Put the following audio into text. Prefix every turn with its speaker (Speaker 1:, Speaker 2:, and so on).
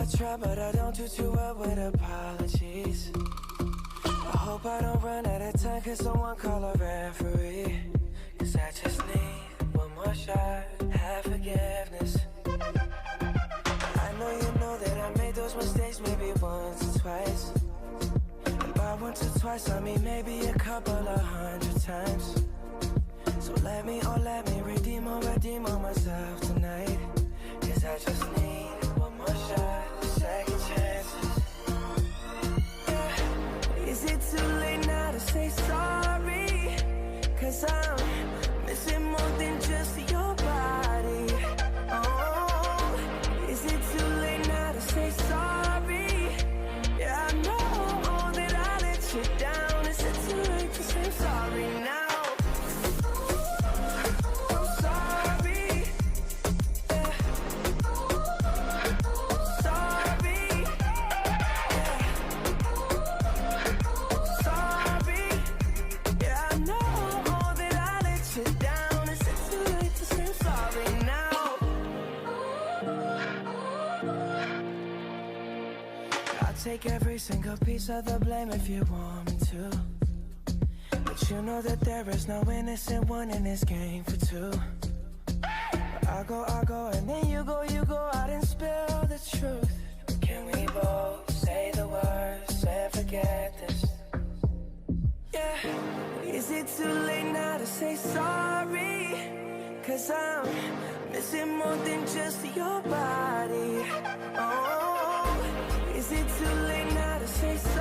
Speaker 1: I try, but I don't do too well with apologies. I hope I don't run out of time, cause someone call a referee. Cause I just need one more shot, have forgiveness. I know you know that I made those mistakes maybe once or twice. And by once or twice I mean maybe a couple of 100 times. So let me redeem on myself tonight. Cause I just need one more shot, second chances. Yeah. Is it too late now to say sorry? Cause I'm missing more than just your body. Oh, is it too late now to say sorry? Yeah, I know that I let you down. Is it too late to say sorry now? Take every single piece of the blame if you want me to. But you know that there is no innocent one in this game for two. But I go, and then you go out and spill the truth. Can we both say the words and forget this? Yeah. Is it too late now to say sorry? Cause I'm missing more than just your body. Oh, is it too late now to say sorry?